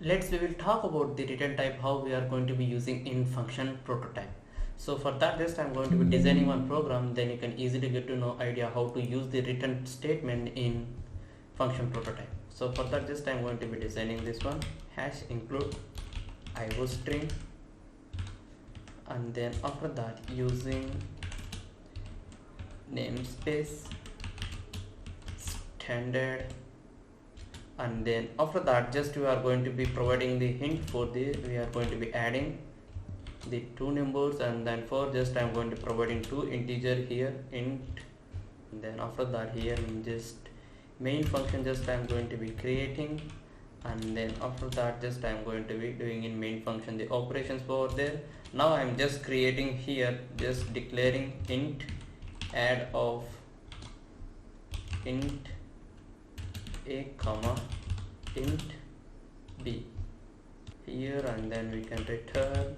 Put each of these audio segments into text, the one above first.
We will talk about the return type, how we are going to be using in function prototype. So for that, just I'm going to be designing one program, then you can easily get to know idea how to use the return statement in function prototype. So for that, just I'm going to be designing this one, hash include IO string, and then after that using namespace standard, and then after that just we are going to be providing the hint for the, we are going to be adding the two numbers, and then for just I'm going to providing two integer here int, and then after that here in just main function just I'm going to be creating, and then after that just I'm going to be doing in main function the operations over there. Now I'm just creating here, just declaring int add of int a comma int b here, and then we can return.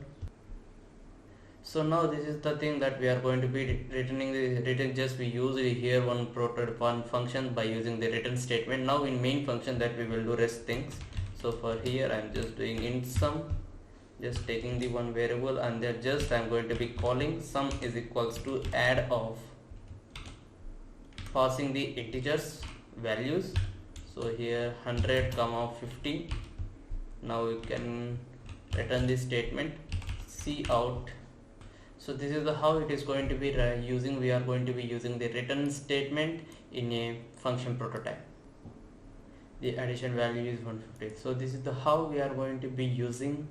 So now this is the thing that we are going to be returning the return, just we use here one function by using the return statement. Now in main function that we will do rest things. So for here I'm just doing int sum, just taking the one variable, and then just I'm going to be calling sum is equals to add of, passing the integers values. So here 100 comma 50. Now we can return this statement C out. So this is how it is going to be using, we are going to be using the return statement in a function prototype. The addition value is 150. So this is how we are going to be using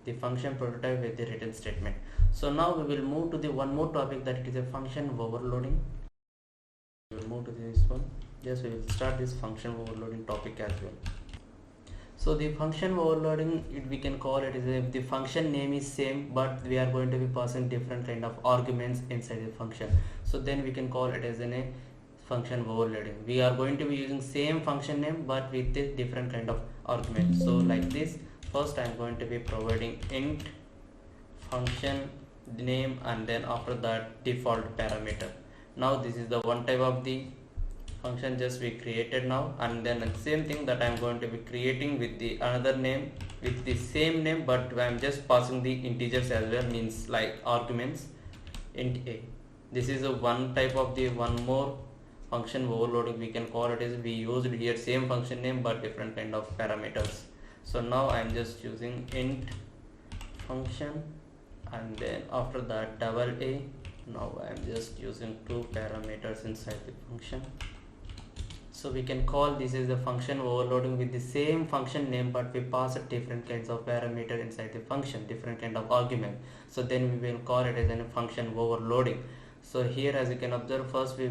the function prototype with the return statement. So now we will move to the one more topic, that is a function overloading. We will move to this one. Yes, we will start this function overloading topic as well. So the function overloading, we can call it is if the function name is same, but we are going to be passing different kind of arguments inside the function. So then we can call it as a function overloading. We are going to be using same function name but with a different kind of argument. So like this, first I am going to be providing int function name, and then after that default parameter. Now this is the one type of the function just we created now, and then the same thing that I'm going to be creating with the another name with the same name, but I'm just passing the integers as well, means like arguments int a. This is a one type of the one more function overloading, we can call it, is we used here same function name but different kind of parameters. So now I'm just using int function, and then after that double a. Now I'm just using two parameters inside the function. So we can call this is the function overloading with the same function name, but we pass a different kinds of parameter inside the function, different kind of argument. So then we will call it as a function overloading. So here as you can observe, first we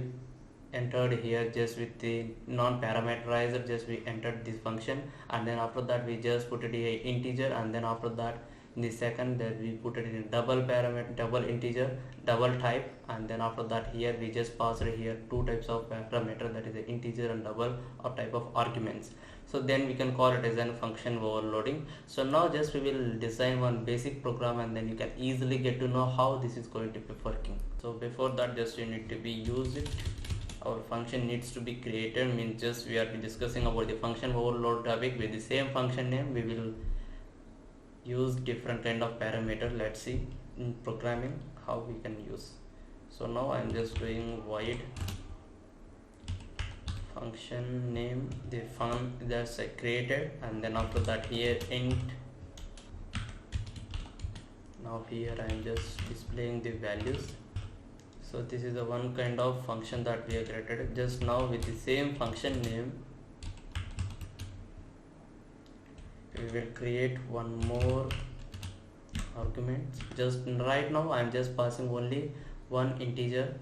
entered here just with the non-parameterizer, just we entered this function, and then after that we just put it in a integer, and then after that in the second that we put it in a double parameter, double integer, double type, and then after that here we just passed here two types of parameter, that is the integer and double or type of arguments. So then we can call it as a function overloading. So now just we will design one basic program, and then you can easily get to know how this is going to be working. So before that just you need to be use it, our function needs to be created, means just we are discussing about the function overload topic with the same function name. We will use different kind of parameter. Let's see in programming how we can use. So now I'm just doing void function name, the fun that's created, and then after that here int. Now here I'm just displaying the values. So this is the one kind of function that we have created. Just now with the same function name we will create one more argument. Just right now I'm just passing only one integer,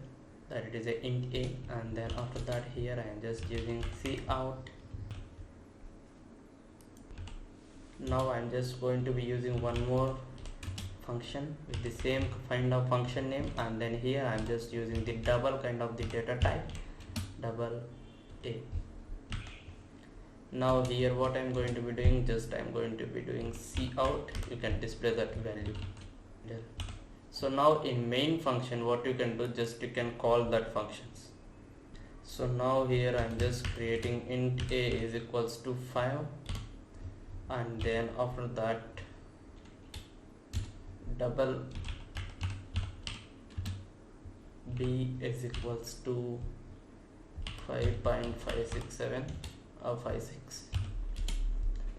that it is a int a, and then after that here I am just using C out. Now I'm just going to be using one more function with the same kind of function name, and then here I'm just using the double kind of the data type, double a. Now here what I'm going to be doing, just I'm going to be doing C out, you can display that value there. So now in main function what you can do, just you can call that functions. So now here I'm just creating int a is equals to 5, and then after that double b is equals to 5.567 or 56.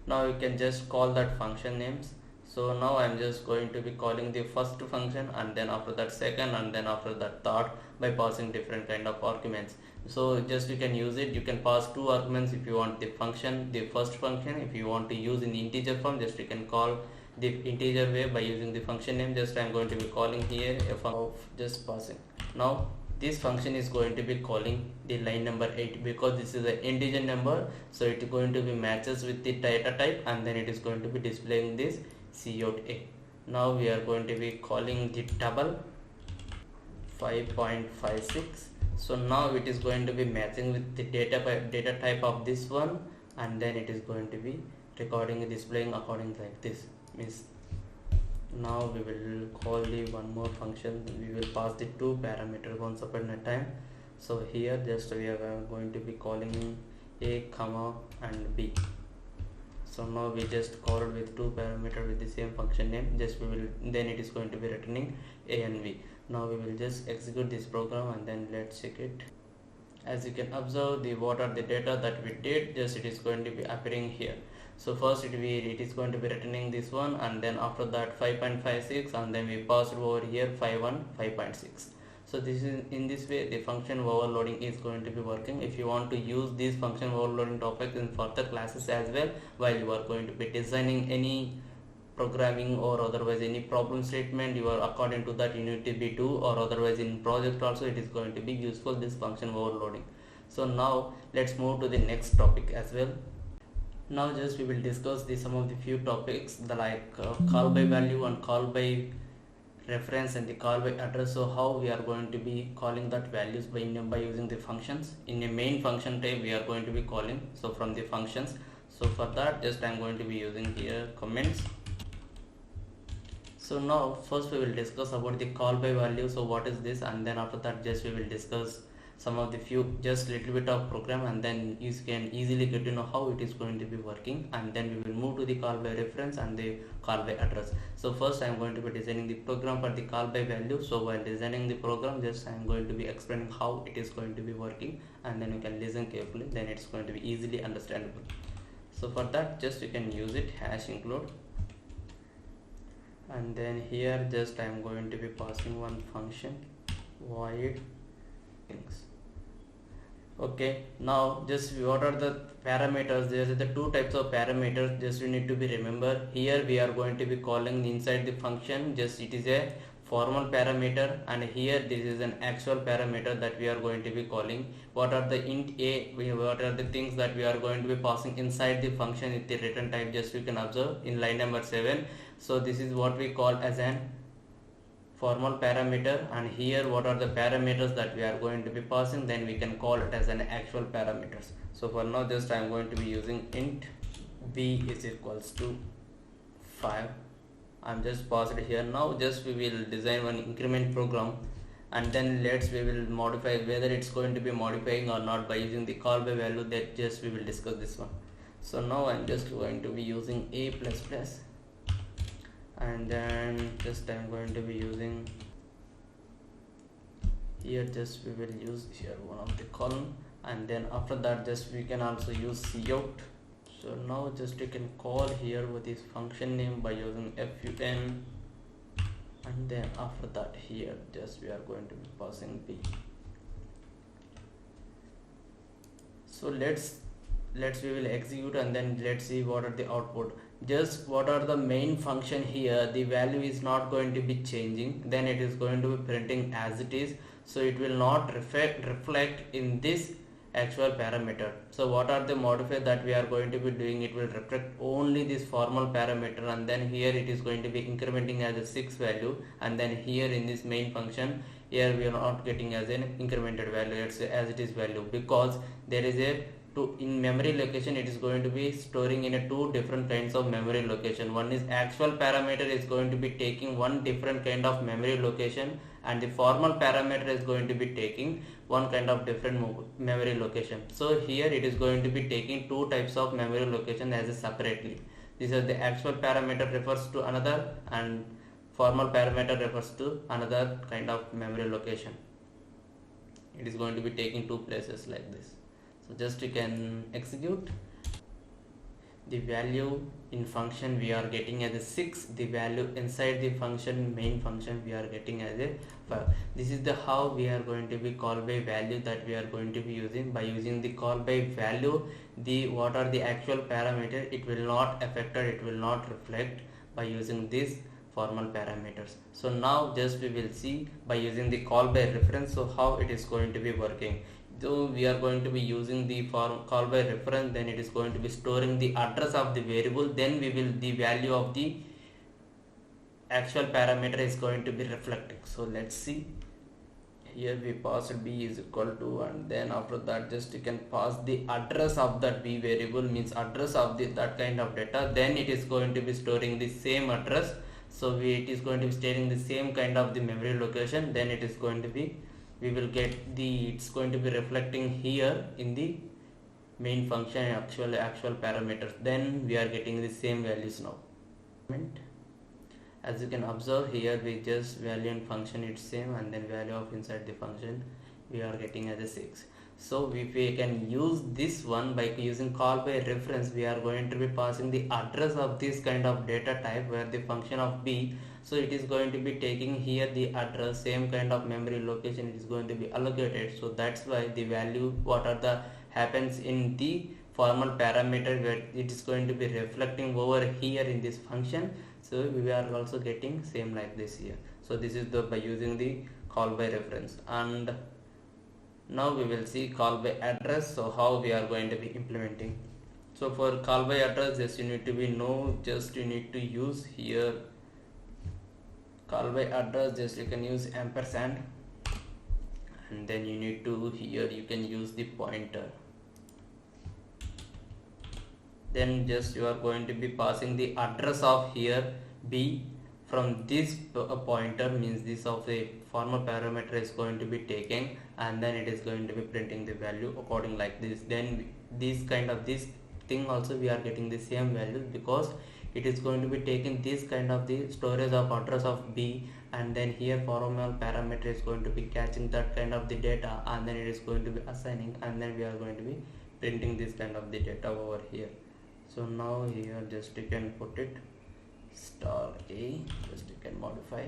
Now you can just call that function names. So now I'm just going to be calling the first function, and then after that second, and then after that third, by passing different kind of arguments. So just you can use it, you can pass two arguments if you want the function, the first function. If you want to use in integer form, just you can call the integer way by using the function name. Just I'm going to be calling here f of just passing. Now this function is going to be calling the line number 8 because this is an integer number, so it is going to be matches with the data type, and then it is going to be displaying this cout a. Now we are going to be calling the double 5.56. so now it is going to be matching with the data type of this one, and then it is going to be recording and displaying according like this. Means now we will call the one more function. We will pass the two parameters once upon a time. So here just we are going to be calling a comma and b. So now we just called with two parameters with the same function name. Just we will, then it is going to be returning a and b. Now we will just execute this program, and then let's check it. As you can observe, the what are the data that we did, just it is going to be appearing here. So first it is going to be returning this one, and then after that 5.56, and then we passed over here 5.6. So this is in this way the function overloading is going to be working. If you want to use these function overloading topics in further classes as well, while you are going to be designing any programming or otherwise any problem statement, you are according to that you need to be do, or otherwise in project also it is going to be useful, this function overloading. So now let's move to the next topic as well. Now just we will discuss some of the few topics, the like call by value and call by reference and the call by address. So how we are going to be calling that values by using the functions. In a main function type we are going to be calling, so from the functions. So for that just I am going to be using here comments. So now first we will discuss about the call by value. So what is this, and then after that just we will discuss some of the few just little bit of program, and then you can easily get to know how it is going to be working, and then we will move to the call by reference and the call by address. So first I am going to be designing the program for the call by value. So while designing the program, just I am going to be explaining how it is going to be working, and then you can listen carefully, then it's going to be easily understandable. So for that just you can use it #include, and then here just I am going to be passing one function void things. Okay, now just what are the parameters? There are the two types of parameters, just you need to be remember. Here we are going to be calling inside the function, just it is a formal parameter, and here this is an actual parameter that we are going to be calling. What are the int a, what are the things that we are going to be passing inside the function with the return type, just you can observe in line number 7. So this is what we call as an formal parameter, and here what are the parameters that we are going to be passing, then we can call it as an actual parameters. So for now just I am going to be using int b is equals to 5. I'm just passed it here. Now just we will design one increment program, and then we will modify whether it's going to be modifying or not by using the call by value, that just we will discuss this one. So now I'm just going to be using a++, and then just I'm going to be using here, just we will use here one of the column, and then after that just we can also use cout. So now just you can call here with this function name by using fun, and then after that here just we are going to be passing b. So let's we will execute, and then let's see what are the output. Just what are the main function here, the value is not going to be changing, then it is going to be printing as it is, so it will not reflect in this actual parameter. So what are the modifier that we are going to be doing, it will reflect only this formal parameter, and then here it is going to be incrementing as a 6 value, and then here in this main function here we are not getting as an incremented value, it's as it is value, because there is a in memory location it is going to be storing in a two different kinds of memory location. One is actual parameter is going to be taking one different kind of memory location, and the formal parameter is going to be taking one kind of different memory location. So here it is going to be taking two types of memory location as a separately. These are the actual parameter refers to another, and formal parameter refers to another kind of memory location. It is going to be taking two places like this. So just you can execute. The value in function we are getting as a 6, the value inside the function main function we are getting as a 5. This is the how we are going to be call by value that we are going to be using. By using the call by value, the what are the actual parameter, it will not affect or it will not reflect by using this formal parameters. So now just we will see by using the call by reference, so how it is going to be working. So we are going to be using the call by reference, then it is going to be storing the address of the variable, then we will the value of the actual parameter is going to be reflecting. So let's see. Here we pass b is equal to, and then after that just you can pass the address of that b variable, means address of the that kind of data, then it is going to be storing the same address. So it is going to be stating the same kind of the memory location, then it is going to be, we will get the, it's going to be reflecting here in the main function actual parameters, then we are getting the same values now. As you can observe here, we just value in function it's same, and then value of inside the function we are getting as a 6. So if we can use this one by using call by reference, we are going to be passing the address of this kind of data type where the function of b, so it is going to be taking here the address, same kind of memory location it is going to be allocated. So that's why the value what are the happens in the formal parameter where it is going to be reflecting over here in this function. So we are also getting same like this here. So this is the by using the call by reference. And now we will see call by address, so how we are going to be implementing. So for call by address, just you need to be just you need to use here call by address, just you can use ampersand, and then you need to here you can use the pointer. Then just you are going to be passing the address of here b from this pointer, means this of the formal parameter is going to be taken, and then it is going to be printing the value according like this. Then this kind of this thing also we are getting the same value, because it is going to be taking this kind of the storage of address of b, and then here formal parameter is going to be catching that kind of the data, and then it is going to be assigning, and then we are going to be printing this kind of the data over here. So now here just you can put it star a, just you can modify.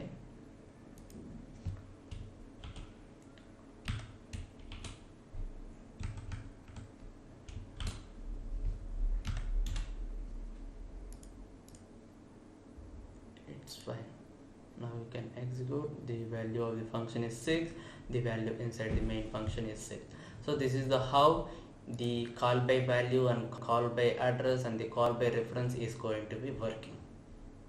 It's fine. Now you can execute. The value of the function is 6, the value inside the main function is 6. So this is the how the call by value and call by address and the call by reference is going to be working.